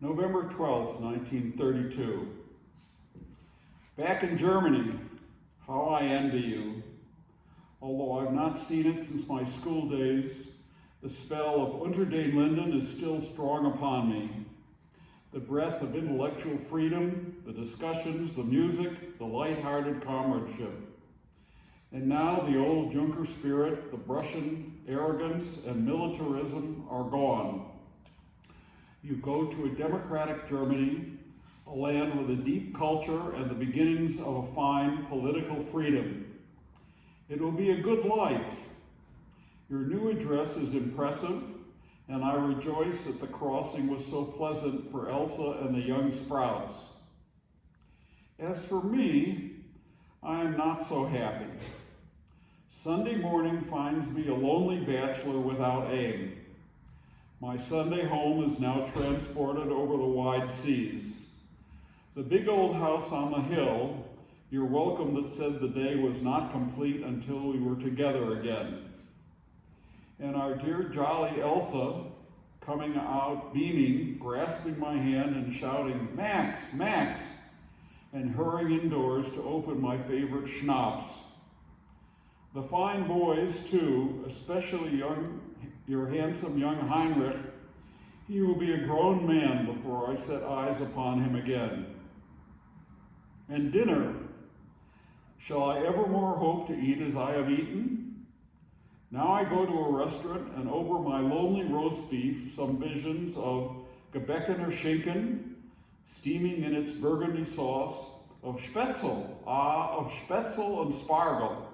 November 12th, 1932. Back in Germany, how I envy you. Although I've not seen it since my school days, the spell of Unter den Linden is still strong upon me. The breath of intellectual freedom, the discussions, the music, the light-hearted comradeship. And now the old Junker spirit, the Prussian arrogance and militarism are gone. You go to a democratic Germany, a land with a deep culture and the beginnings of a fine political freedom. It will be a good life. Your new address is impressive, and I rejoice that the crossing was so pleasant for Elsa and the young Sprouts. As for me, I am not so happy. Sunday morning finds me a lonely bachelor without aim. My Sunday home is now transported over the wide seas. The big old house on the hill, your welcome that said the day was not complete until we were together again. And our dear jolly Elsa, coming out beaming, grasping my hand and shouting, "Max, Max," and hurrying indoors to open my favorite schnapps. The fine boys, too, especially your handsome young Heinrich, he will be a grown man before I set eyes upon him again. And dinner, shall I evermore hope to eat as I have eaten? Now I go to a restaurant, and over my lonely roast beef, some visions of Gebäckener Schinken, steaming in its burgundy sauce, of Spätzle, of Spätzle and Spargel.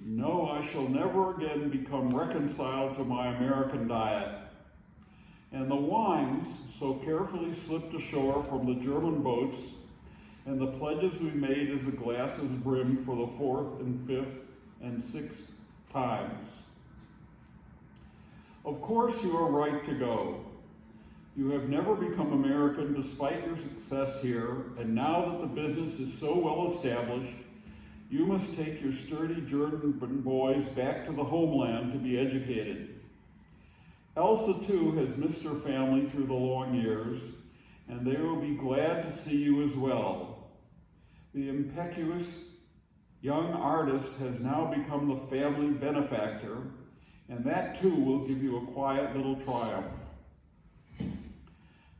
No, I shall never again become reconciled to my American diet. And the wines, so carefully slipped ashore from the German boats, and the pledges we made as the glasses brimmed for the 4th and 5th and 6th times. Of course you are right to go. You have never become American despite your success here, and now that the business is so well established, you must take your sturdy German boys back to the homeland to be educated. Elsa, too, has missed her family through the long years, and they will be glad to see you as well. The impetuous young artist has now become the family benefactor, and that, too, will give you a quiet little triumph.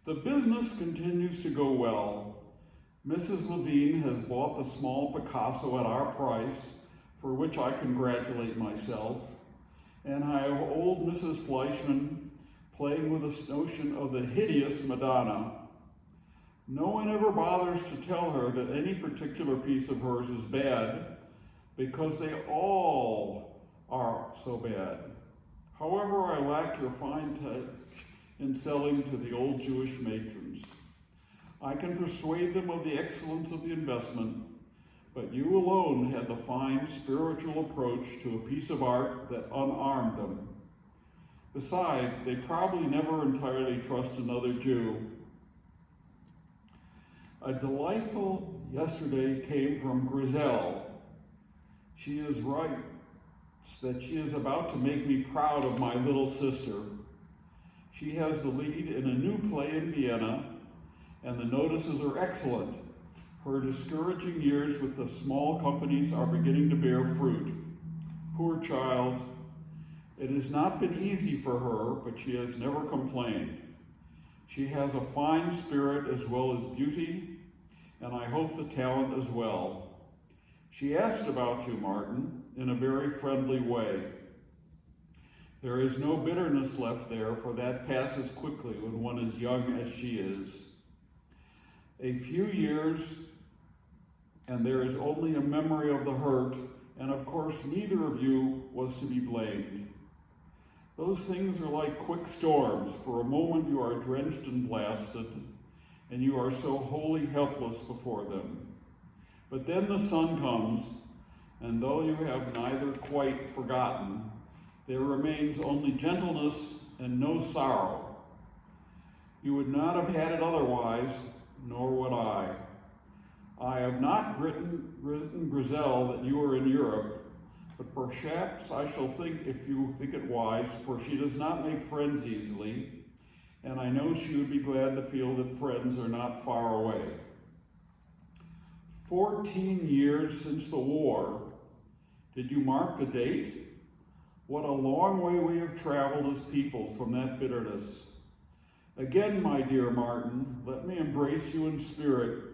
The business continues to go well. Mrs. Levine has bought the small Picasso at our price, for which I congratulate myself, and I have old Mrs. Fleischman playing with the notion of the hideous Madonna. No one ever bothers to tell her that any particular piece of hers is bad, because they all are so bad. However, I lack your fine touch in selling to the old Jewish matrons. I can persuade them of the excellence of the investment, but you alone had the fine spiritual approach to a piece of art that unarmed them. Besides, they probably never entirely trust another Jew. A delightful yesterday came from Griselle. She is right that she is about to make me proud of my little sister. She has the lead in a new play in Vienna, and the notices are excellent. Her discouraging years with the small companies are beginning to bear fruit. Poor child. It has not been easy for her, but she has never complained. She has a fine spirit as well as beauty, and I hope the talent as well. She asked about you, Martin, in a very friendly way. There is no bitterness left there, for that passes quickly when one is young as she is. A few years, and there is only a memory of the hurt, and of course neither of you was to be blamed. Those things are like quick storms. For a moment you are drenched and blasted, and you are so wholly helpless before them. But then the sun comes, and though you have neither quite forgotten, there remains only gentleness and no sorrow. You would not have had it otherwise, nor would I. I have not written Griselle that you are in Europe, but perhaps I shall think if you think it wise, for she does not make friends easily, and I know she would be glad to feel that friends are not far away. 14 years since the war. Did you mark the date? What a long way we have traveled as people from that bitterness. Again, my dear Martin, let me embrace you in spirit,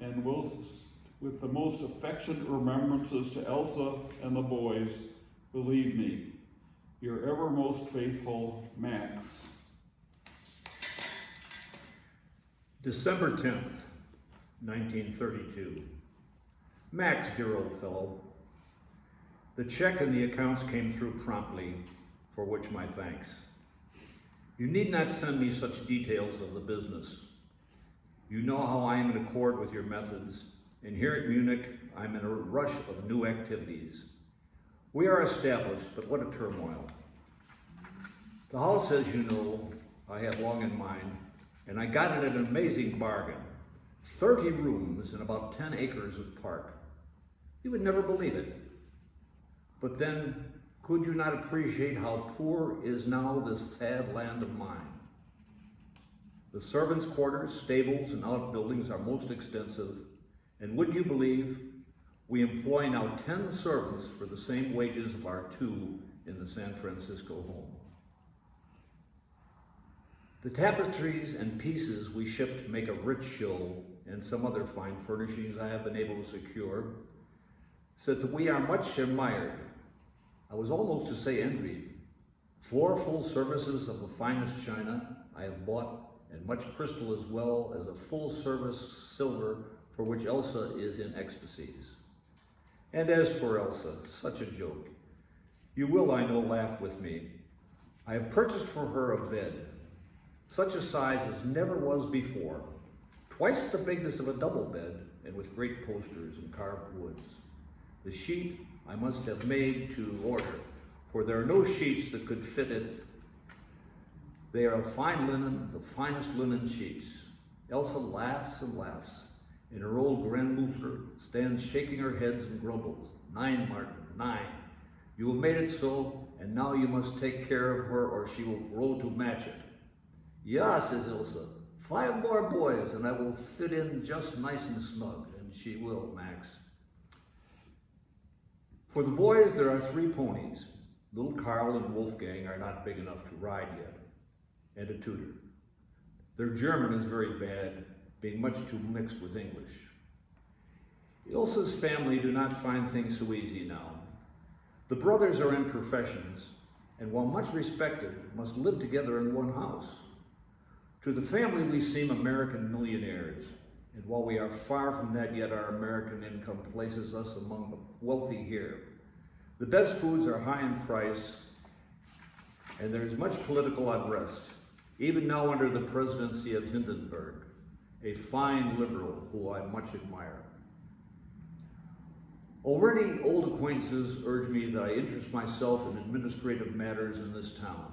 and with the most affectionate remembrances to Elsa and the boys, believe me, your ever most faithful, Max. December 10th, 1932. Max, dear old fellow, the check and the accounts came through promptly, for which my thanks. You need not send me such details of the business. You know how I am in accord with your methods, and here at Munich, I'm in a rush of new activities. We are established, but what a turmoil. The house, as you know, I had long in mind, and I got it at an amazing bargain. 30 rooms and about 10 acres of park. You would never believe it. But then, could you not appreciate how poor is now this sad land of mine? The servants' quarters, stables, and outbuildings are most extensive, and would you believe we employ now 10 servants for the same wages of our 2 in the San Francisco home. The tapestries and pieces we shipped make a rich show, and some other fine furnishings I have been able to secure, so that we are much admired. I was almost to say envied. 4 full services of the finest china I have bought, and much crystal as well as a full service silver for which Elsa is in ecstasies. And as for Elsa, such a joke. You will, I know, laugh with me. I have purchased for her a bed, such a size as never was before, twice the bigness of a double bed, and with great posters and carved woods. The sheet I must have made to order, for there are no sheets that could fit it. They are of fine linen, the finest linen sheets. Elsa laughs and laughs, and her old grandmother stands shaking her heads and grumbles. 9, Martin, 9. You have made it so, and now you must take care of her or she will grow to match it. Yeah, says Elsa, 5 more boys and I will fit in just nice and snug. And she will, Max. For the boys, there are 3 ponies. Little Carl and Wolfgang are not big enough to ride yet, and a tutor. Their German is very bad, being much too mixed with English. Ilsa's family do not find things so easy now. The brothers are in professions, and while much respected, must live together in one house. To the family, we seem American millionaires, and while we are far from that, yet our American income places us among the wealthy here. The best foods are high in price, and there is much political unrest, even now under the presidency of Hindenburg, a fine liberal who I much admire. Already old acquaintances urge me that I interest myself in administrative matters in this town.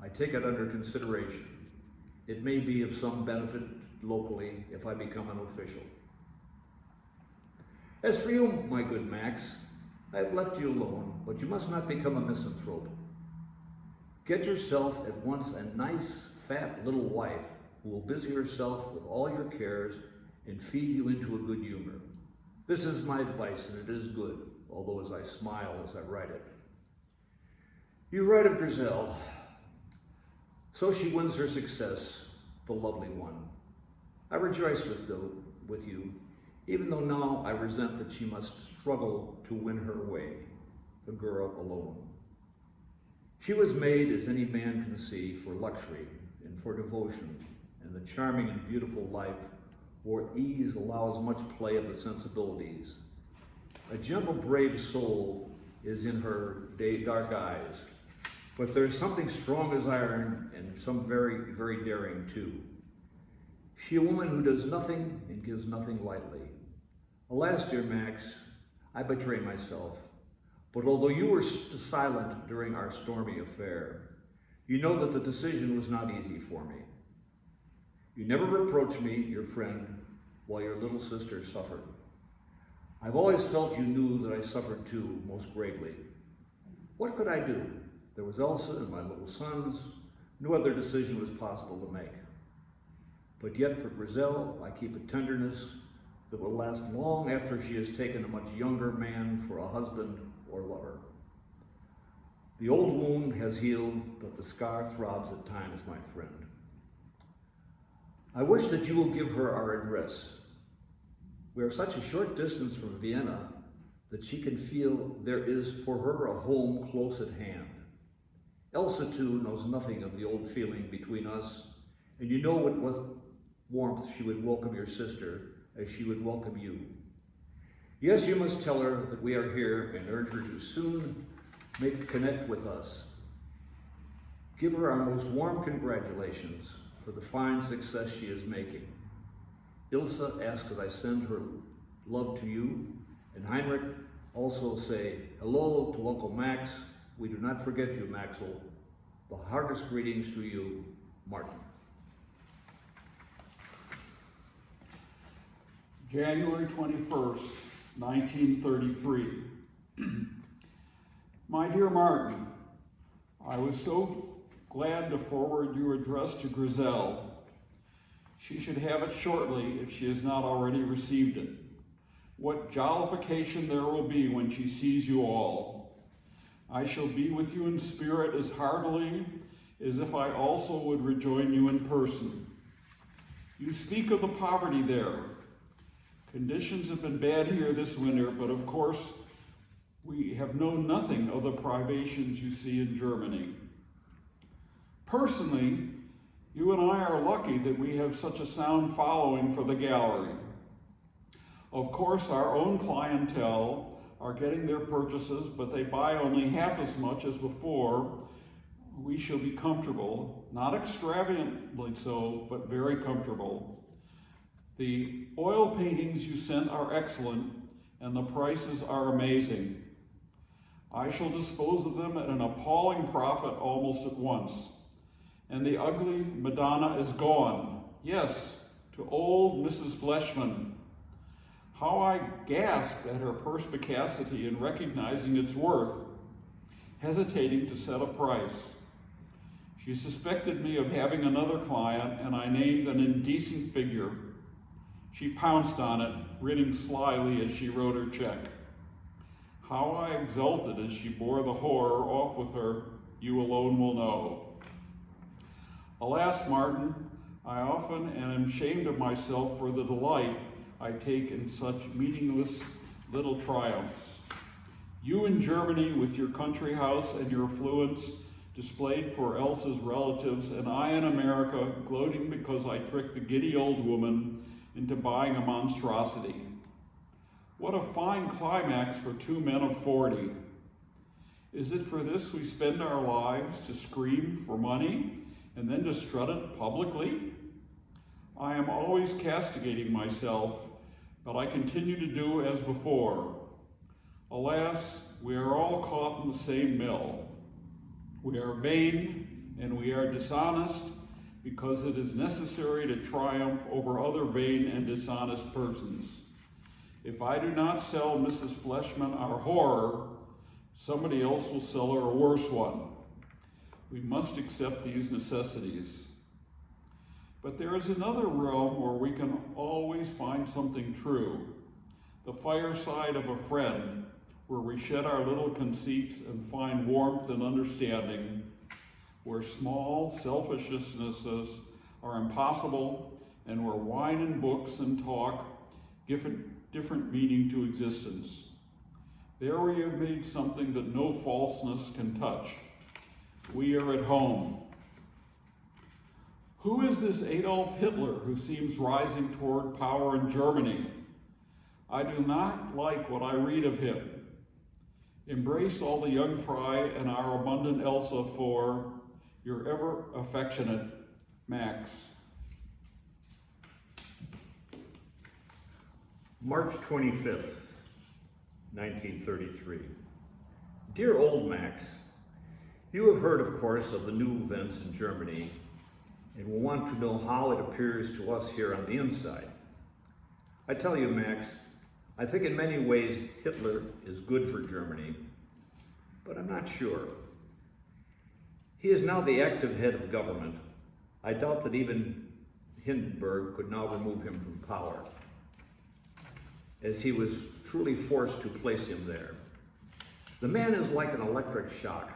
I take it under consideration. It may be of some benefit locally if I become an official. As for you, my good Max, I have left you alone, but you must not become a misanthrope. Get yourself at once a nice, fat little wife who will busy herself with all your cares and feed you into a good humor. This is my advice, and it is good, although as I smile as I write it. You write of Griselle. So she wins her success, the lovely one. I rejoice with you, even though now I resent that she must struggle to win her way, a girl alone. She was made, as any man can see, for luxury and for devotion, and the charming and beautiful life where ease allows much play of the sensibilities. A gentle, brave soul is in her dark eyes, but there's something strong as iron and some very, very daring too. She a woman who does nothing and gives nothing lightly. Alas, dear Max, I betray myself, but although you were silent during our stormy affair, you know that the decision was not easy for me. You never reproached me, your friend, while your little sister suffered. I've always felt you knew that I suffered too, most greatly. What could I do? There was Elsa and my little sons. No other decision was possible to make. But yet for Griselle, I keep a tenderness that will last long after she has taken a much younger man for a husband or lover. The old wound has healed, but the scar throbs at times, my friend. I wish that you will give her our address. We are such a short distance from Vienna that she can feel there is for her a home close at hand. Elsa, too, knows nothing of the old feeling between us, and you know with what warmth she would welcome your sister as she would welcome you. Yes, you must tell her that we are here and urge her to soon connect with us. Give her our most warm congratulations for the fine success she is making. Ilse asks that I send her love to you, and Heinrich also say hello to Uncle Max. We do not forget you, Maxwell. The hardest greetings to you, Martin. January 21st, 1933. My dear Martin, I was so glad to forward your address to Griselle. She should have it shortly if she has not already received it. What jollification there will be when she sees you all. I shall be with you in spirit as heartily as if I also would rejoin you in person. You speak of the poverty there. Conditions have been bad here this winter, but of course, we have known nothing of the privations you see in Germany. Personally, you and I are lucky that we have such a sound following for the gallery. Of course, our own clientele are getting their purchases, but they buy only half as much as before. We shall be comfortable, not extravagantly so, but very comfortable. The oil paintings you sent are excellent, and the prices are amazing. I shall dispose of them at an appalling profit almost at once. And the ugly Madonna is gone. Yes, to old Mrs. Fleischmann. How I gasped at her perspicacity in recognizing its worth, hesitating to set a price. She suspected me of having another client, and I named an indecent figure. She pounced on it, grinning slyly as she wrote her check. How I exulted as she bore the horror off with her, you alone will know. Alas, Martin, I often am ashamed of myself for the delight I take in such meaningless little triumphs. You in Germany with your country house and your affluence displayed for Elsa's relatives, and I in America gloating because I tricked the giddy old woman into buying a monstrosity. What a fine climax for two men of 40. Is it for this we spend our lives, to scream for money and then to strut it publicly? I am always castigating myself, but I continue to do as before. Alas, we are all caught in the same mill. We are vain and we are dishonest because it is necessary to triumph over other vain and dishonest persons. If I do not sell Mrs. Fleischmann our horror, somebody else will sell her a worse one. We must accept these necessities. But there is another realm where we can always find something true, the fireside of a friend, where we shed our little conceits and find warmth and understanding, where small selfishnesses are impossible, and where wine and books and talk give different meaning to existence. There we have made something that no falseness can touch. We are at home. Who is this Adolf Hitler who seems rising toward power in Germany? I do not like what I read of him. Embrace all the Jungfrau and our abundant Elsa for your ever affectionate Max. March 25th, 1933. Dear old Max, you have heard, of course, of the new events in Germany and will want to know how it appears to us here on the inside. I tell you, Max, I think in many ways Hitler is good for Germany, but I'm not sure. He is now the active head of government. I doubt that even Hindenburg could now remove him from power, as he was truly forced to place him there. The man is like an electric shock,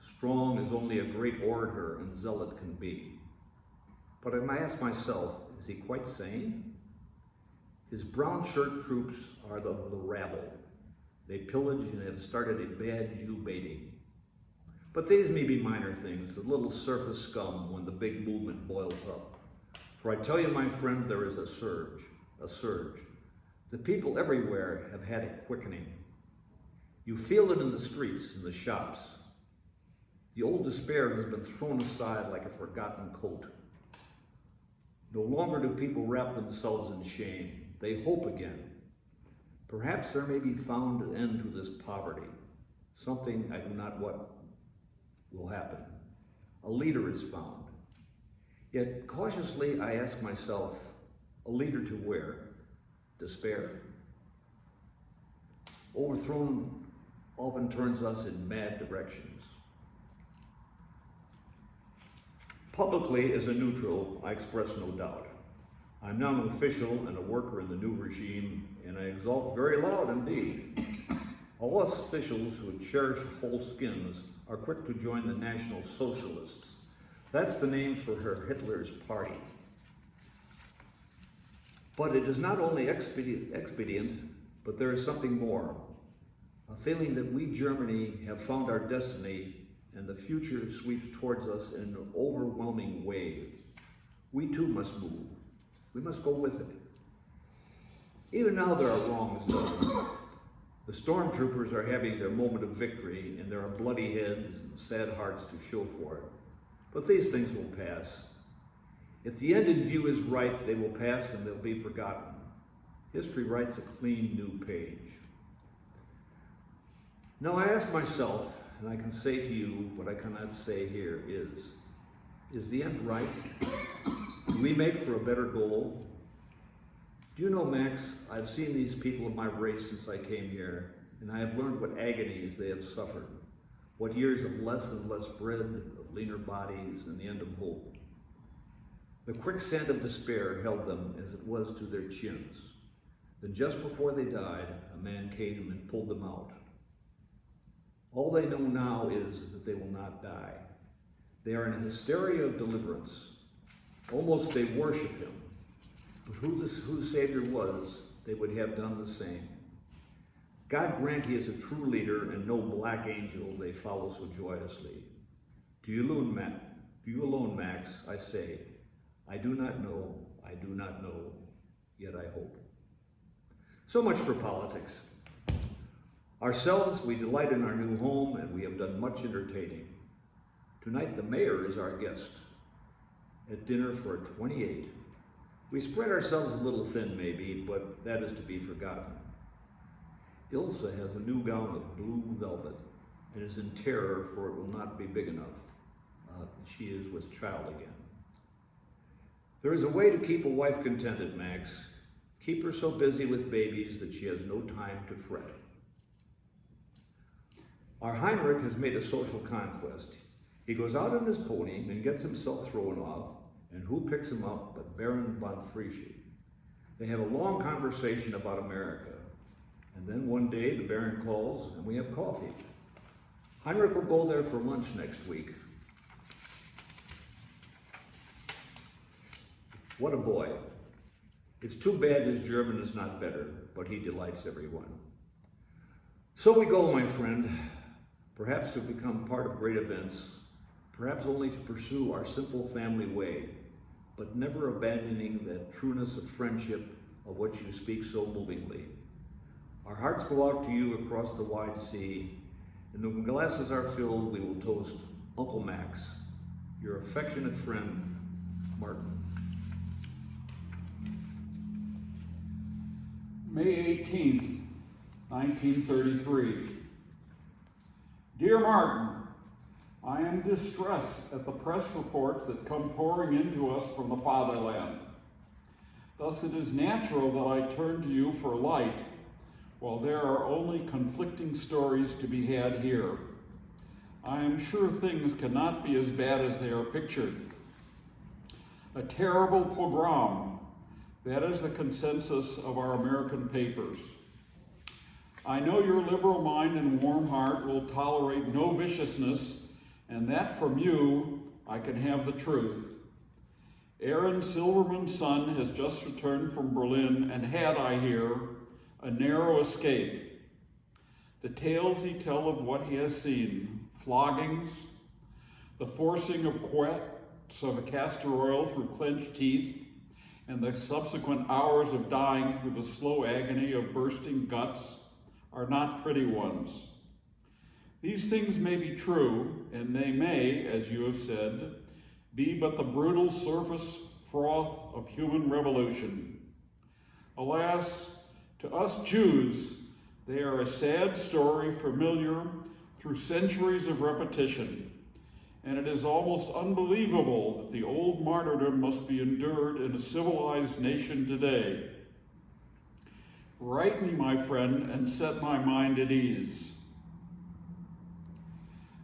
strong as only a great orator and zealot can be. But I might ask myself, is he quite sane? His brown shirt troops are the rabble. They pillage and have started a bad Jew baiting. But these may be minor things, a little surface scum when the big movement boils up. For I tell you, my friend, there is a surge. The people everywhere have had a quickening. You feel it in the streets, in the shops. The old despair has been thrown aside like a forgotten coat. No longer do people wrap themselves in shame. They hope again. Perhaps there may be found an end to this poverty. Something I do not what will happen. A leader is found. Yet cautiously I ask myself, a leader to where? Despair. Overthrown often turns us in mad directions. Publicly, as a neutral, I express no doubt. I'm now an official and a worker in the new regime, and I exult very loud indeed. All us officials who cherish whole skins are quick to join the National Socialists. That's the name for Hitler's party. But it is not only expedient, but there is something more. A feeling that we, Germany, have found our destiny and the future sweeps towards us in an overwhelming wave. We too must move. We must go with it. Even now there are wrongs done. The stormtroopers are having their moment of victory, and there are bloody heads and sad hearts to show for it. But these things will pass. If the end in view is right, they will pass and they'll be forgotten. History writes a clean new page. Now I ask myself, and I can say to you what I cannot say here is the end right? Do we make for a better goal? Do you know, Max, I've seen these people of my race since I came here, and I have learned what agonies they have suffered, what years of less and less bread, of leaner bodies, and the end of hope. The quicksand of despair held them as it was to their chins. Then just before they died, a man came and pulled them out. All they know now is that they will not die. They are in a hysteria of deliverance. Almost they worship him. But who the Savior was, they would have done the same. God grant he is a true leader and no black angel they follow so joyously. To you alone, Max, I say, I do not know, yet I hope. So much for politics. Ourselves, we delight in our new home, and we have done much entertaining. Tonight, the mayor is our guest at dinner for 28. We spread ourselves a little thin, maybe, but that is to be forgotten. Ilsa has a new gown of blue velvet and is in terror, for it will not be big enough. She is with child again. There is a way to keep a wife contented, Max. Keep her so busy with babies that she has no time to fret. Our Heinrich has made a social conquest. He goes out on his pony and gets himself thrown off, and who picks him up but Baron von Friesche? They have a long conversation about America, and then one day the Baron calls and we have coffee. Heinrich will go there for lunch next week. What a boy. It's too bad his German is not better, but he delights everyone. So we go, my friend, perhaps to become part of great events, perhaps only to pursue our simple family way, but never abandoning that trueness of friendship of which you speak so movingly. Our hearts go out to you across the wide sea, and when glasses are filled, we will toast Uncle Max, your affectionate friend, Martin. May 18th, 1933. Dear Martin, I am distressed at the press reports that come pouring into us from the fatherland. Thus it is natural that I turn to you for light, while there are only conflicting stories to be had here. I am sure things cannot be as bad as they are pictured. A terrible pogrom. That is the consensus of our American papers. I know your liberal mind and warm heart will tolerate no viciousness, and that from you I can have the truth. Aaron Silverman's son has just returned from Berlin and had, I hear, a narrow escape. The tales he tells of what he has seen, floggings, the forcing of quets of castor oil through clenched teeth, and the subsequent hours of dying through the slow agony of bursting guts are not pretty ones. These things may be true, and they may, as you have said, be but the brutal surface froth of human revolution. Alas, to us Jews, they are a sad story familiar through centuries of repetition, and it is almost unbelievable that the old martyrdom must be endured in a civilized nation today. Write me, my friend, and set my mind at ease.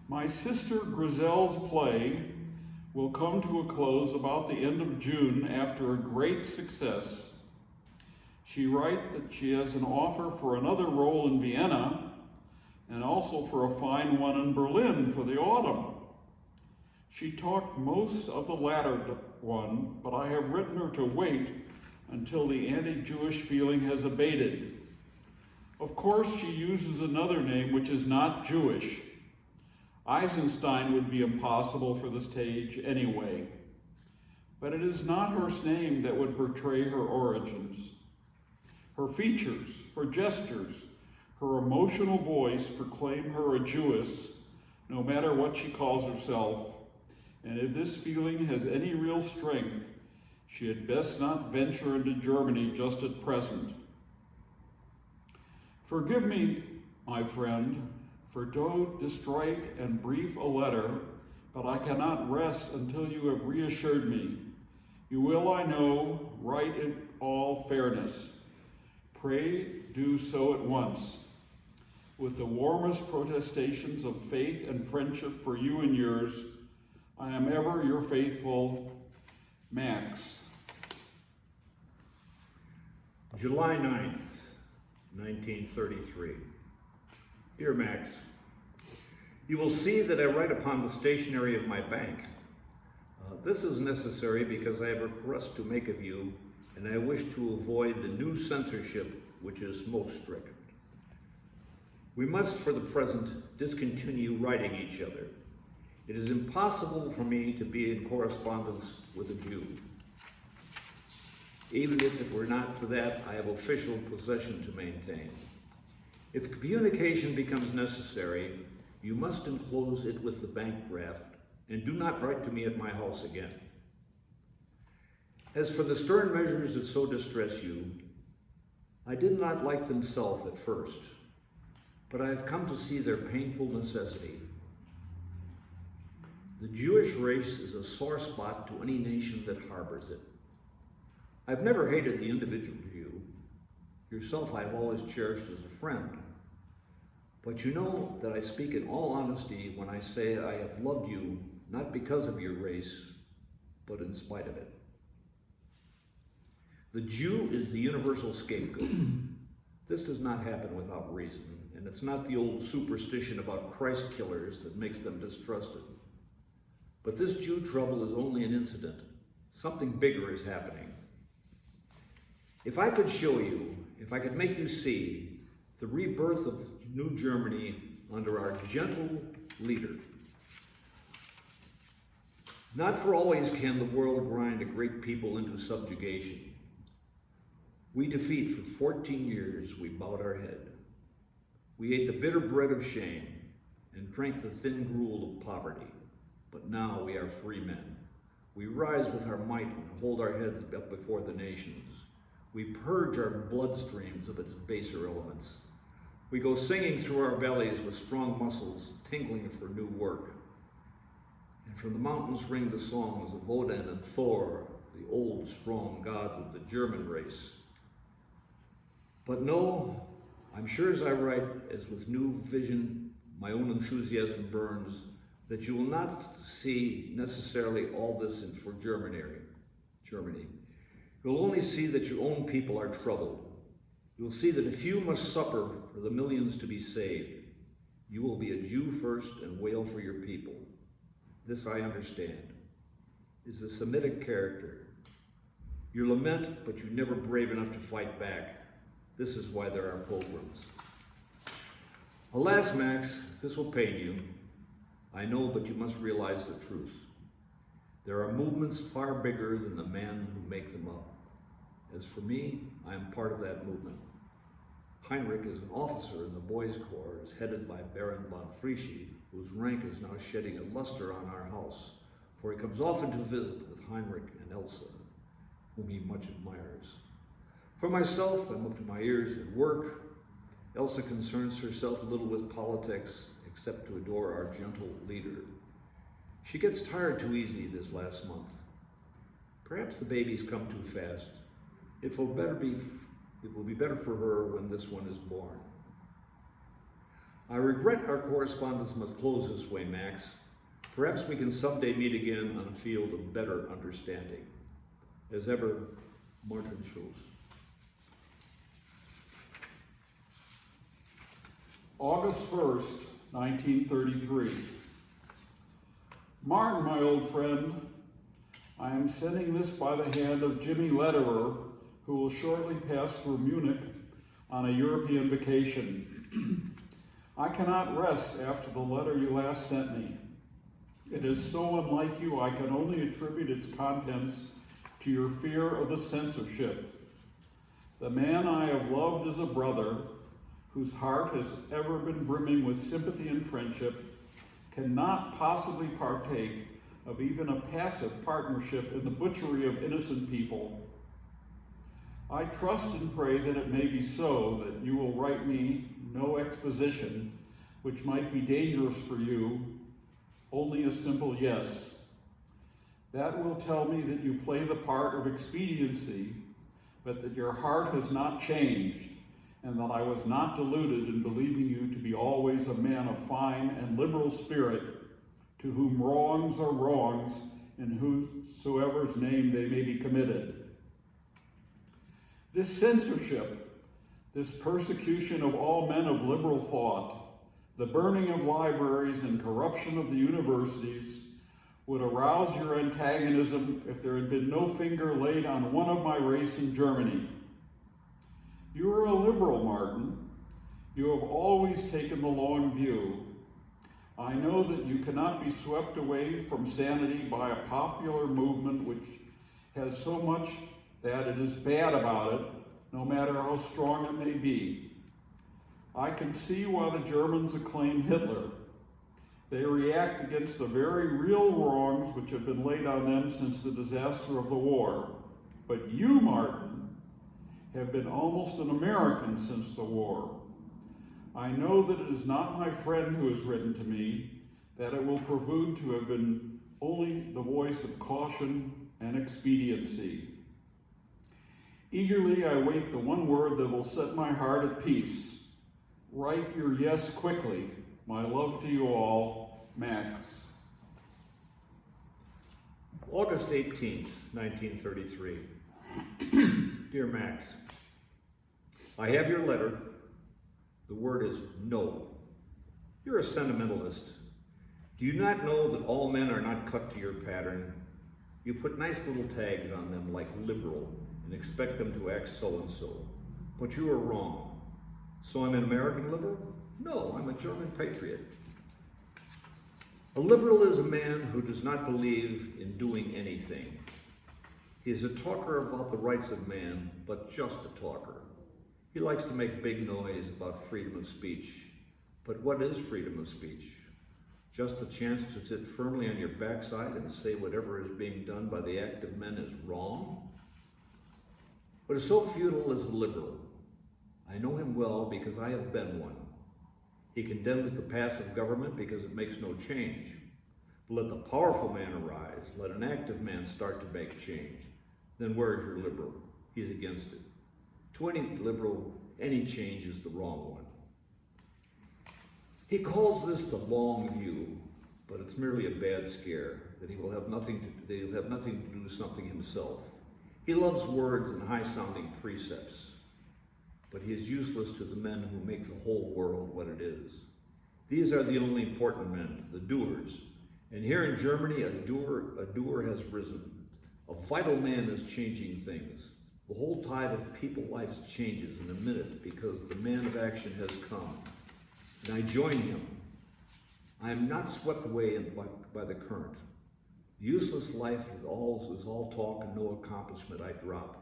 My sister Grizel's play will come to a close about the end of June after a great success. She writes that she has an offer for another role in Vienna and also for a fine one in Berlin for the autumn. She talked most of the latter one, but I have written her to wait until the anti-Jewish feeling has abated. Of course, she uses another name which is not Jewish. Eisenstein would be impossible for the stage anyway. But it is not her name that would betray her origins. Her features, her gestures, her emotional voice proclaim her a Jewess, no matter what she calls herself. And if this feeling has any real strength, she had best not venture into Germany just at present. Forgive me, my friend, for so distraught and brief a letter, but I cannot rest until you have reassured me. You will, I know, write in all fairness. Pray do so at once. With the warmest protestations of faith and friendship for you and yours, I am ever your faithful Max. July 9th, 1933. Dear Max, you will see that I write upon the stationery of my bank. This is necessary because I have a request to make of you, and I wish to avoid the new censorship, which is most strict. We must, for the present, discontinue writing each other. It is impossible for me to be in correspondence with a Jew. Even if it were not for that, I have official possession to maintain. If communication becomes necessary, you must enclose it with the bank draft, and do not write to me at my house again. As for the stern measures that so distress you, I did not like them self at first, but I have come to see their painful necessity. The Jewish race is a sore spot to any nation that harbors it. I've never hated the individual Jew. Yourself I have always cherished as a friend. But you know that I speak in all honesty when I say I have loved you not because of your race, but in spite of it. The Jew is the universal scapegoat. This does not happen without reason, and it's not the old superstition about Christ killers that makes them distrusted. But this Jew trouble is only an incident. Something bigger is happening. If I could show you, if I could make you see the rebirth of New Germany under our gentle leader. Not for always can the world grind a great people into subjugation. We defeat for 14 years, we bowed our head. We ate the bitter bread of shame and drank the thin gruel of poverty. But now we are free men. We rise with our might and hold our heads up before the nations. We purge our bloodstreams of its baser elements. We go singing through our valleys with strong muscles, tingling for new work. And from the mountains ring the songs of Odin and Thor, the old strong gods of the German race. But no, I'm sure as I write, as with new vision, my own enthusiasm burns that you will not see necessarily all this for Germany. You'll only see that your own people are troubled. You'll see that if you must suffer for the millions to be saved, you will be a Jew first and wail for your people. This I understand, is the Semitic character. You lament, but you're never brave enough to fight back. This is why there are pogroms. Alas, Max, this will pain you. I know, but you must realize the truth. There are movements far bigger than the men who make them up. As for me, I am part of that movement. Heinrich is an officer in the Boys' Corps, is headed by Baron von Frieschi, whose rank is now shedding a luster on our house, for he comes often to visit with Heinrich and Elsa, whom he much admires. For myself, I'm up to my ears in work. Elsa concerns herself little with politics, except to adore our gentle leader. She gets tired too easy this last month. Perhaps the babies come too fast. It will be better for her when this one is born. I regret our correspondence must close this way, Max. Perhaps we can someday meet again on a field of better understanding. As ever, Martin Schulz. August 1st, 1933. Martin, my old friend, I am sending this by the hand of Jimmy Lederer, who will shortly pass through Munich on a European vacation. I cannot rest after the letter you last sent me. It is so unlike you, I can only attribute its contents to your fear of the censorship. The man I have loved as a brother, whose heart has ever been brimming with sympathy and friendship, cannot possibly partake of even a passive partnership in the butchery of innocent people. I trust and pray that it may be so, that you will write me no exposition, which might be dangerous for you, only a simple yes. That will tell me that you play the part of expediency, but that your heart has not changed, and that I was not deluded in believing you to be always a man of fine and liberal spirit, to whom wrongs are wrongs, in whosoever's name they may be committed. This censorship, this persecution of all men of liberal thought, the burning of libraries and corruption of the universities, would arouse your antagonism if there had been no finger laid on one of my race in Germany. You are a liberal, Martin. You have always taken the long view. I know that you cannot be swept away from sanity by a popular movement which has so much that it is bad about it, no matter how strong it may be. I can see why the Germans acclaim Hitler. They react against the very real wrongs which have been laid on them since the disaster of the war. But you, Martin, have been almost an American since the war. I know that it is not my friend who has written to me, that it will prove to have been only the voice of caution and expediency. Eagerly I wait the one word that will set my heart at peace. Write your yes quickly. My love to you all, Max. August 18th, 1933. Dear Max, I have your letter. The word is no. You're a sentimentalist. Do you not know that all men are not cut to your pattern? You put nice little tags on them like liberal and expect them to act so-and-so. But you are wrong. So I'm an American liberal? No, I'm a German patriot. A liberal is a man who does not believe in doing anything. He is a talker about the rights of man, but just a talker. He likes to make big noise about freedom of speech. But what is freedom of speech? Just a chance to sit firmly on your backside and say whatever is being done by the active men is wrong? What is so futile is the liberal. I know him well because I have been one. He condemns the passive government because it makes no change. But let the powerful man arise, let an active man start to make change. Then where is your liberal? He's against it. To any liberal, any change is the wrong one. He calls this the long view, but it's merely a bad scare, that he'll have nothing to do something himself. He loves words and high-sounding precepts, but he is useless to the men who make the whole world what it is. These are the only important men, the doers. And here in Germany, a doer has risen. A vital man is changing things. The whole tide of people lives changes in a minute because the man of action has come. And I join him. I am not swept away by the current. The useless life is all talk and no accomplishment I drop.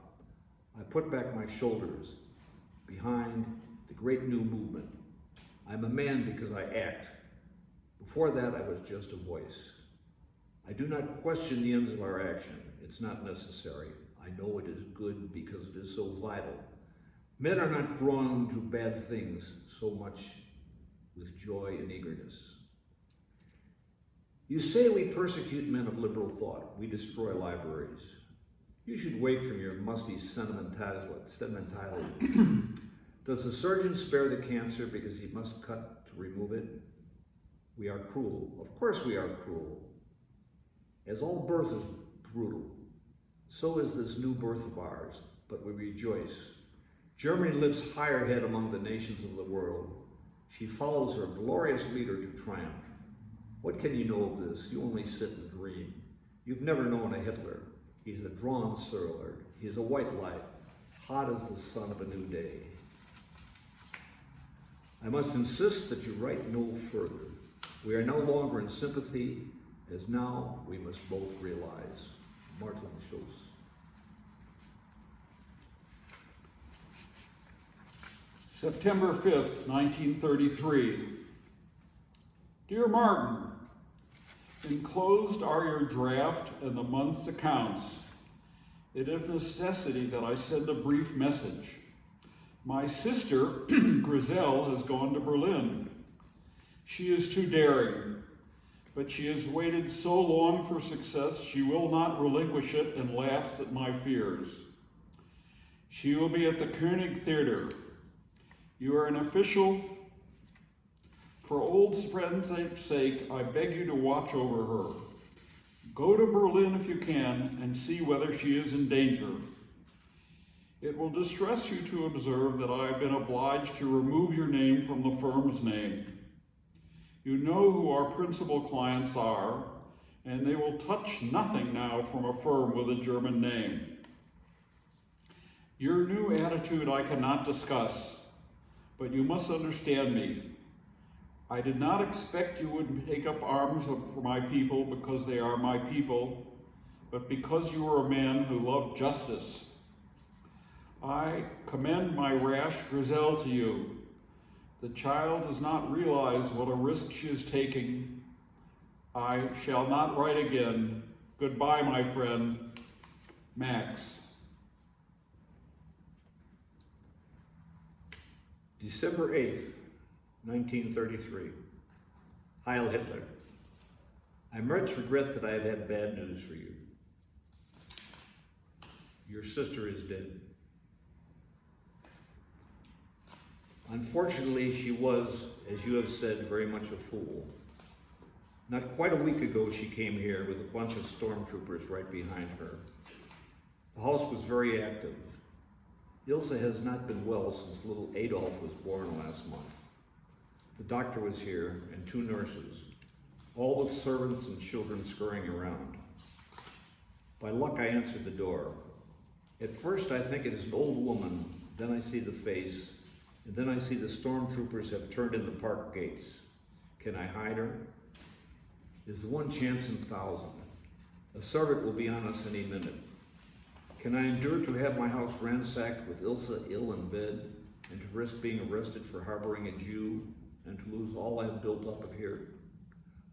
I put back my shoulders behind the great new movement. I'm a man because I act. Before that, I was just a voice. I do not question the ends of our action. It's not necessary. I know it is good because it is so vital. Men are not drawn to bad things so much with joy and eagerness. You say we persecute men of liberal thought. We destroy libraries. You should wake from your musty sentimentality. Does the surgeon spare the cancer because he must cut to remove it? We are cruel. Of course we are cruel. As all birth is brutal, so is this new birth of ours, but we rejoice. Germany lifts higher head among the nations of the world. She follows her glorious leader to triumph. What can you know of this? You only sit and dream. You've never known a Hitler. He's a drawn surler. He's a white light, hot as the sun of a new day. I must insist that you write no further. We are no longer in sympathy, as now we must both realize. Martin Schulz. September 5th, 1933. Dear Martin, enclosed are your draft and the month's accounts. It is necessity that I send a brief message. My sister, Griselle, has gone to Berlin. She is too daring, but she has waited so long for success she will not relinquish it and laughs at my fears. She will be at the König Theater. You are an official. For old friends' sake, I beg you to watch over her. Go to Berlin if you can and see whether she is in danger. It will distress you to observe that I have been obliged to remove your name from the firm's name. You know who our principal clients are, and they will touch nothing now from a firm with a German name. Your new attitude I cannot discuss, but you must understand me. I did not expect you would take up arms for my people because they are my people, but because you are a man who loved justice. I commend my rash Griselle to you. The child does not realize what a risk she is taking. I shall not write again. Goodbye, my friend, Max. December 8th, 1933. Heil Hitler. I much regret that I have had bad news for you. Your sister is dead. Unfortunately, she was, as you have said, very much a fool. Not quite a week ago, she came here with a bunch of stormtroopers right behind her. The house was very active. Ilse has not been well since little Adolf was born last month. The doctor was here, and 2 nurses, all with servants and children scurrying around. By luck, I answered the door. At first, I think it is an old woman, then I see the face, and then I see the stormtroopers have turned in the park gates. Can I hide her? Is the one chance in 1,000. A servant will be on us any minute. Can I endure to have my house ransacked with Ilse ill in bed, and to risk being arrested for harboring a Jew, and to lose all I have built up of here?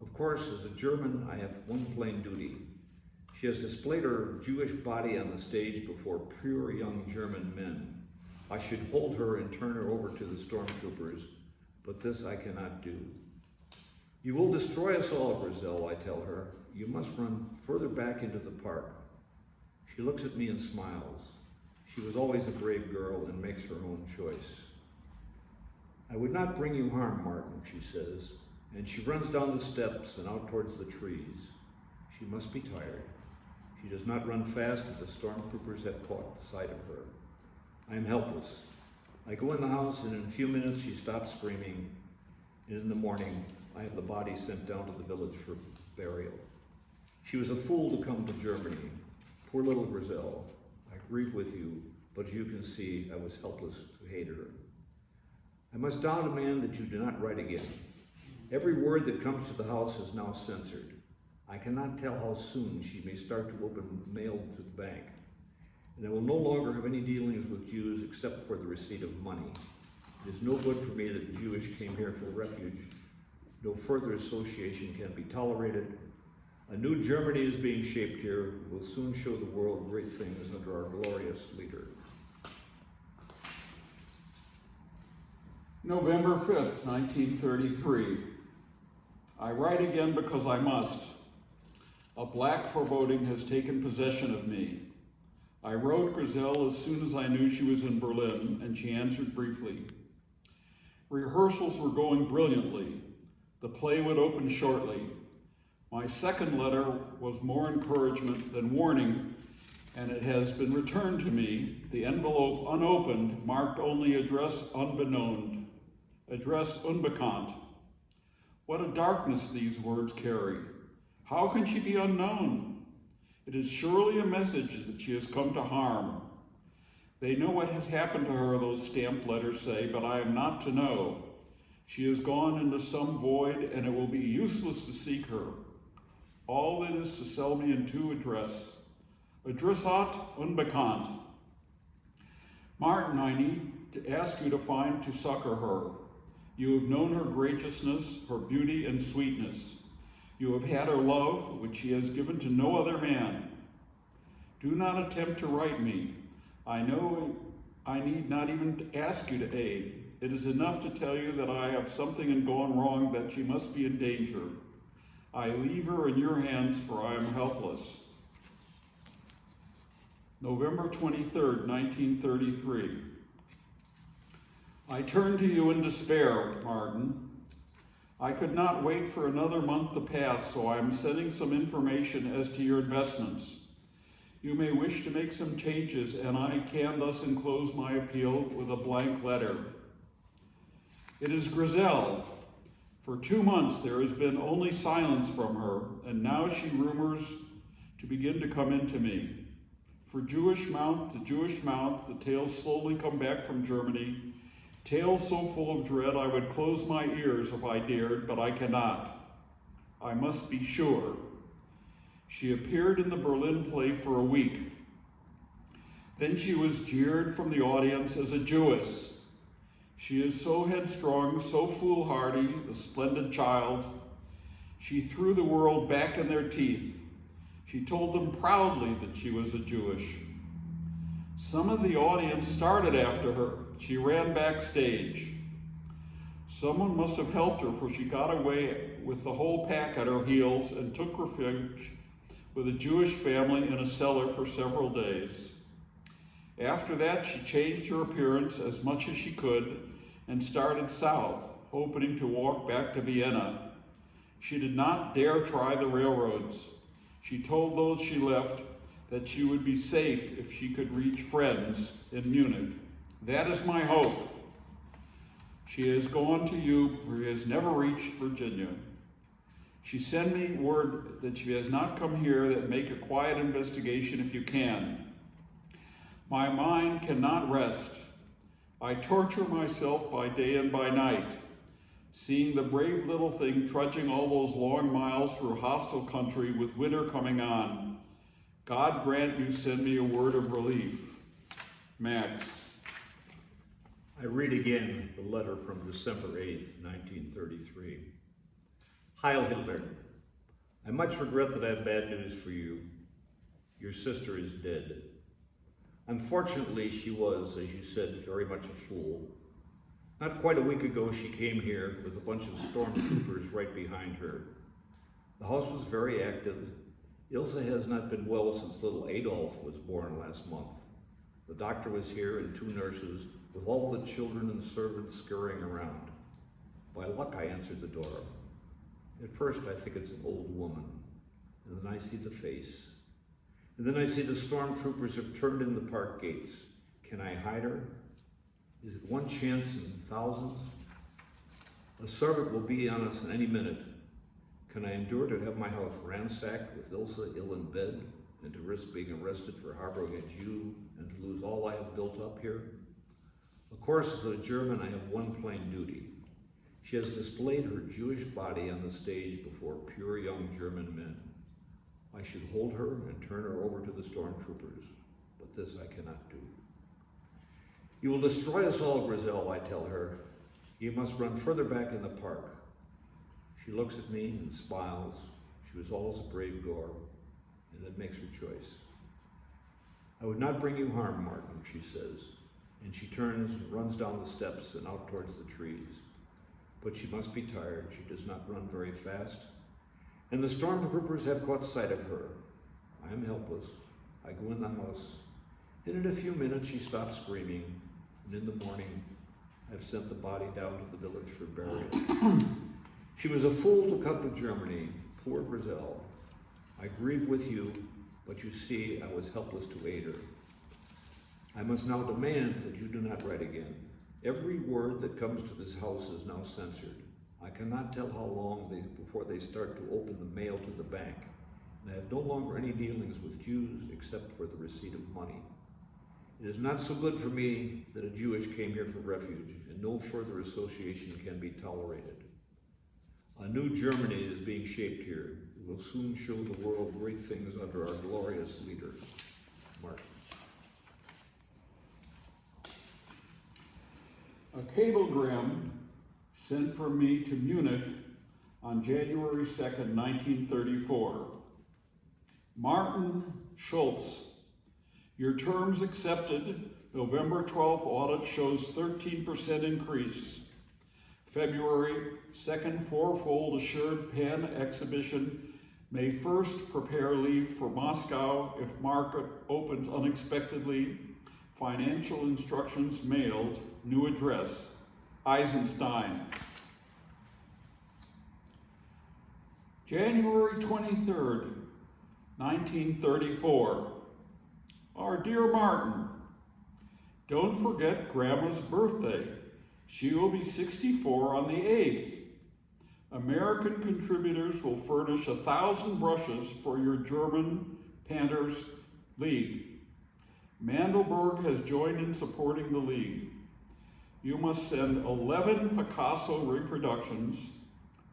Of course, as a German, I have one plain duty. She has displayed her Jewish body on the stage before pure young German men. I should hold her and turn her over to the stormtroopers, but this I cannot do. You will destroy us all, Griselle, I tell her. You must run further back into the park. She looks at me and smiles. She was always a brave girl and makes her own choice. I would not bring you harm, Martin, she says, and she runs down the steps and out towards the trees. She must be tired. She does not run fast, and the stormtroopers have caught sight of her. I am helpless. I go in the house, and in a few minutes she stops screaming, and in the morning I have the body sent down to the village for burial. She was a fool to come to Germany. Poor little Griselle. I grieve with you, but as you can see, I was helpless to hate her. I must now demand that you do not write again. Every word that comes to the house is now censored. I cannot tell how soon she may start to open mail to the bank, and I will no longer have any dealings with Jews except for the receipt of money. It is no good for me that the Jewish came here for refuge. No further association can be tolerated. A new Germany is being shaped here. We will soon show the world great things under our glorious leader. November 5th, 1933. I write again because I must. A black foreboding has taken possession of me. I wrote Griselle as soon as I knew she was in Berlin, and she answered briefly. Rehearsals were going brilliantly. The play would open shortly. My second letter was more encouragement than warning, and it has been returned to me, the envelope unopened, marked only address unbeknown, address unbekannt. What a darkness these words carry. How can she be unknown? It is surely a message that she has come to harm. They know what has happened to her, those stamped letters say, but I am not to know. She has gone into some void, and it will be useless to seek her. All that is to sell me in two address. Adressat unbekannt. Martin, I need to ask you to find to succor her. You have known her graciousness, her beauty and sweetness. You have had her love, which she has given to no other man. Do not attempt to write me. I know I need not even ask you to aid. It is enough to tell you that I have something in gone wrong, that she must be in danger. I leave her in your hands, for I am helpless. November 23rd, 1933. I turn to you in despair, Martin. I could not wait for another month to pass, so I am sending some information as to your investments. You may wish to make some changes, and I can thus enclose my appeal with a blank letter. It is Griselle. For 2 months there has been only silence from her, and now she rumors to begin to come into me. For Jewish mouth to Jewish mouth, the tales slowly come back from Germany, tales so full of dread I would close my ears if I dared, but I cannot. I must be sure. She appeared in the Berlin play for a week. Then she was jeered from the audience as a Jewess. She is so headstrong, so foolhardy, the splendid child. She threw the world back in their teeth. She told them proudly that she was a Jewish. Some of the audience started after her. She ran backstage. Someone must have helped her, for she got away with the whole pack at her heels and took refuge with a Jewish family in a cellar for several days. After that, she changed her appearance as much as she could and started south, hoping to walk back to Vienna. She did not dare try the railroads. She told those she left that she would be safe if she could reach friends in Munich. That is my hope. She has gone to you, for she has never reached Virginia. She sent me word that she has not come here, that make a quiet investigation if you can. My mind cannot rest. I torture myself by day and by night, seeing the brave little thing trudging all those long miles through hostile country with winter coming on. God grant you send me a word of relief. Max. I read again the letter from December 8th, 1933. Heil Hitler. I much regret that I have bad news for you. Your sister is dead. Unfortunately, she was, as you said, very much a fool. Not quite a week ago, she came here with a bunch of stormtroopers right behind her. The house was very active. Ilse has not been well since little Adolf was born last month. The doctor was here and 2 nurses, with all the children and servants scurrying around. By luck, I answered the door. At first, I think it's an old woman, and then I see the face. And then I see the stormtroopers have turned in the park gates. Can I hide her? Is it one chance in thousands? A servant will be on us in any minute. Can I endure to have my house ransacked with Ilsa ill in bed, and to risk being arrested for harboring a Jew, and to lose all I have built up here? Of course, as a German, I have one plain duty. She has displayed her Jewish body on the stage before pure young German men. I should hold her and turn her over to the stormtroopers, but this I cannot do. You will destroy us all, Griselle, I tell her. You must run further back in the park. She looks at me and smiles. She was always a brave girl, and then makes her choice. I would not bring you harm, Martin, she says, and she turns and runs down the steps and out towards the trees. But she must be tired. She does not run very fast, and the stormtroopers have caught sight of her. I am helpless. I go in the house, and in a few minutes she stops screaming, and in the morning I've sent the body down to the village for burial. She was a fool to come to Germany, poor Griselle. I grieve with you, but you see I was helpless to aid her. I must now demand that you do not write again. Every word that comes to this house is now censored. I cannot tell how long before they start to open the mail to the bank, and I have no longer any dealings with Jews except for the receipt of money. It is not so good for me that a Jewish came here for refuge, and no further association can be tolerated. A new Germany is being shaped here. We will soon show the world great things under our glorious leader, Martin. A cablegram sent from me to Munich on January 2nd, 1934. Martin Schultz, your terms accepted. November 12th audit shows 13% increase. February 2nd, fourfold assured Pan exhibition. May 1st, prepare leave for Moscow if market opens unexpectedly. Financial instructions mailed. New address, Eisenstein. January 23rd, 1934. Our dear Martin, don't forget Grandma's birthday. She will be 64 on the 8th. American contributors will furnish 1,000 brushes for your German Panthers League. Mandelberg has joined in supporting the league. You must send 11 Picasso reproductions,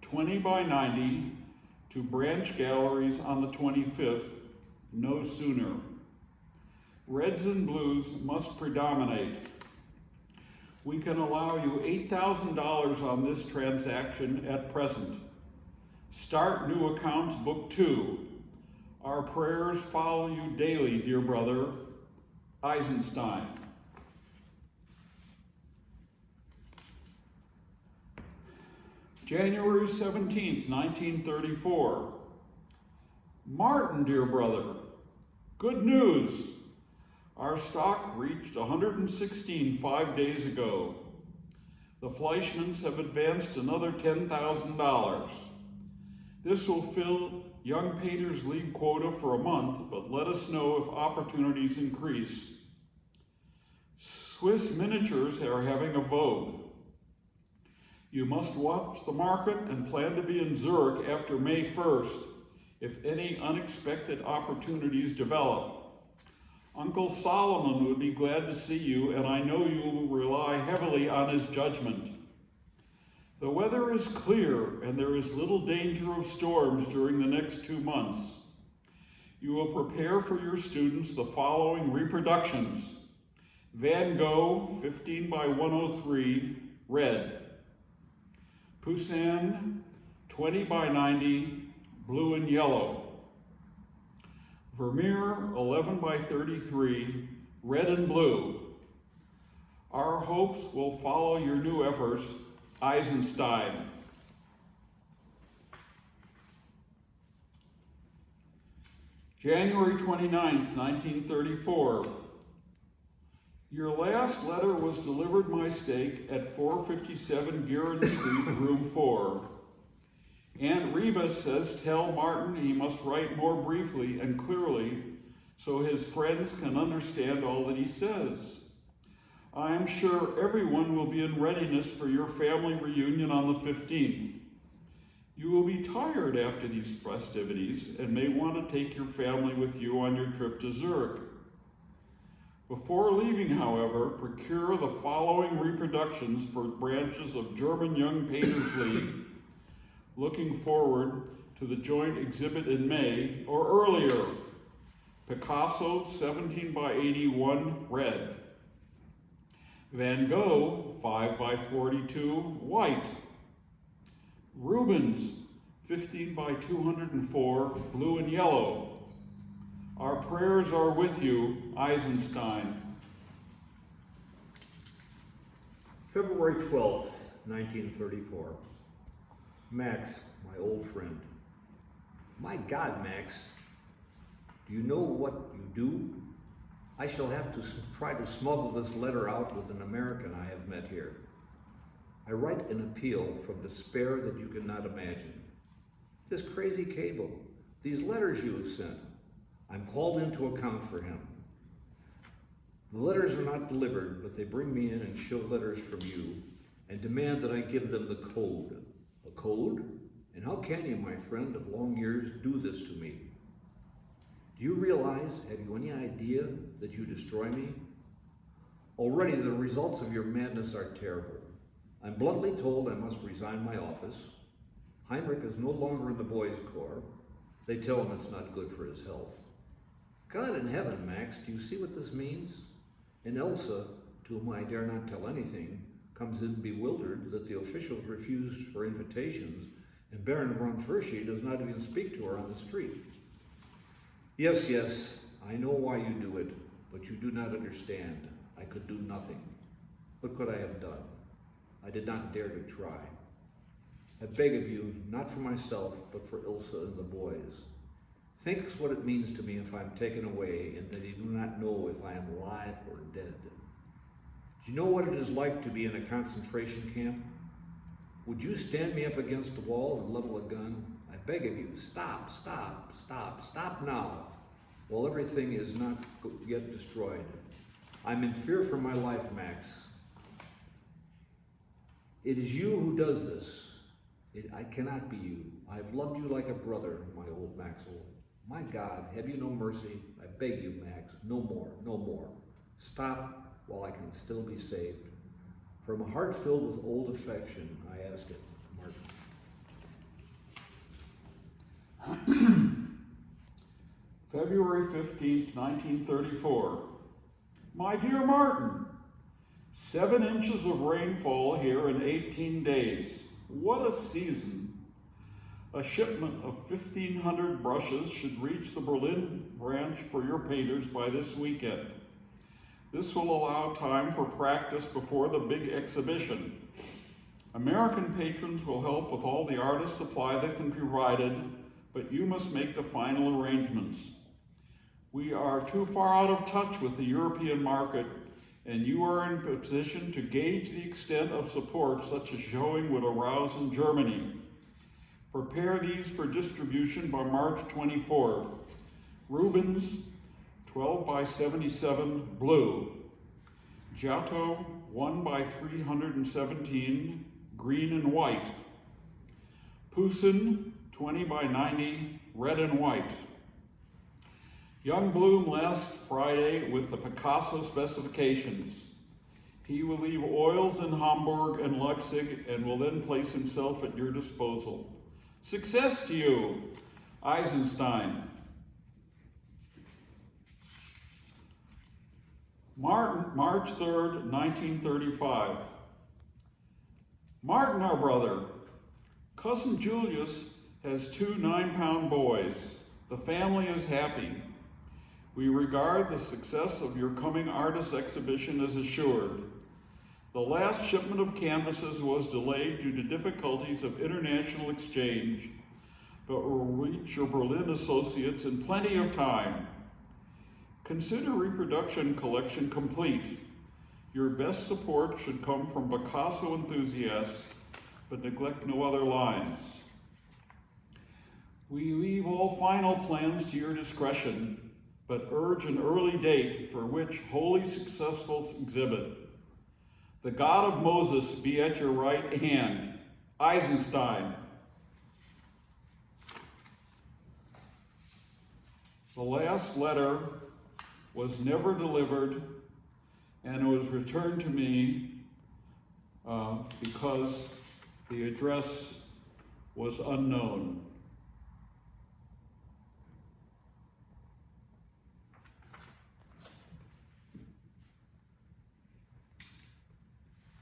20 by 90, to Branch Galleries on the 25th, no sooner. Reds and blues must predominate. We can allow you $8,000 on this transaction at present. Start new accounts, book 2. Our prayers follow you daily, dear brother. Eisenstein. January 17th, 1934. Martin, dear brother, good news. Our stock reached 116 5 days ago. The Fleischmans have advanced another $10,000. This will fill Young Painters League quota for a month, but let us know if opportunities increase. Swiss miniatures are having a vogue. You must watch the market and plan to be in Zurich after May 1st if any unexpected opportunities develop. Uncle Solomon would be glad to see you, and I know you will rely heavily on his judgment. The weather is clear, and there is little danger of storms during the next 2 months. You will prepare for your students the following reproductions. Van Gogh, 15 by 103, red. Poussin, 20 by 90, blue and yellow. Vermeer, 11 by 33, red and blue. Our hopes will follow your new efforts, Eisenstein. January 29th, 1934. Your last letter was delivered my stake at 457 Guerin Street, room 4. Aunt Reba says tell Martin he must write more briefly and clearly so his friends can understand all that he says. I am sure everyone will be in readiness for your family reunion on the 15th. You will be tired after these festivities and may want to take your family with you on your trip to Zurich. Before leaving, however, procure the following reproductions for branches of German Young Painters League. Looking forward to the joint exhibit in May or earlier. Picasso 17 by 81 red. Van Gogh 5 by 42 white. Rubens 15 by 204 blue and yellow. Our prayers are with you, Eisenstein. February 12th, 1934. Max, my old friend. My God, Max, do you know what you do? I shall have to try to smuggle this letter out with an American I have met here. I write an appeal from despair that you cannot imagine. This crazy cable, these letters you have sent, I'm called in to account for him. The letters are not delivered, but they bring me in and show letters from you and demand that I give them the code. A code? And how can you, my friend of long years, do this to me? Do you realize, have you any idea that you destroy me? Already the results of your madness are terrible. I'm bluntly told I must resign my office. Heinrich is no longer in the boys' corps. They tell him it's not good for his health. God in heaven, Max, do you see what this means? And Elsa, to whom I dare not tell anything, comes in bewildered that the officials refuse her invitations and Baron von Furchi does not even speak to her on the street. Yes, yes, I know why you do it, but you do not understand. I could do nothing. What could I have done? I did not dare to try. I beg of you, not for myself, but for Ilsa and the boys. Think what it means to me if I'm taken away and that you do not know if I am alive or dead. Do you know what it is like to be in a concentration camp? Would you stand me up against the wall and level a gun? I beg of you, stop, stop, stop, stop now, while everything is not yet destroyed. I'm in fear for my life, Max. It is you who does this. I cannot be you. I've loved you like a brother, my old Maxwell. My God, have you no mercy? I beg you, Max, no more, no more. Stop while I can still be saved. From a heart filled with old affection, I ask it, Martin. February 15th, 1934. My dear Martin, 7 inches of rainfall here in 18 days. What a season. A shipment of 1,500 brushes should reach the Berlin branch for your painters by this weekend. This will allow time for practice before the big exhibition. American patrons will help with all the artist supply that can be provided, but you must make the final arrangements. We are too far out of touch with the European market, and you are in a position to gauge the extent of support such a showing would arouse in Germany. Prepare these for distribution by March 24th. Rubens, 12 by 77 blue. Giotto, 1 by 317 green and white. Poussin, 20 by 90 red and white. Young Bloom last Friday with the Picasso specifications. He will leave oils in Hamburg and Leipzig and will then place himself at your disposal. Success to you, Eisenstein. March 3rd, 1935. Martin, our brother, cousin Julius has 2 9-pound boys. The family is happy. We regard the success of your coming artist exhibition as assured. The last shipment of canvases was delayed due to difficulties of international exchange, but will reach your Berlin associates in plenty of time. Consider reproduction collection complete. Your best support should come from Picasso enthusiasts, but neglect no other lines. We leave all final plans to your discretion, but urge an early date for which wholly successful exhibit. The God of Moses be at your right hand. Eisenstein. The last letter was never delivered, and it was returned to me because the address was unknown.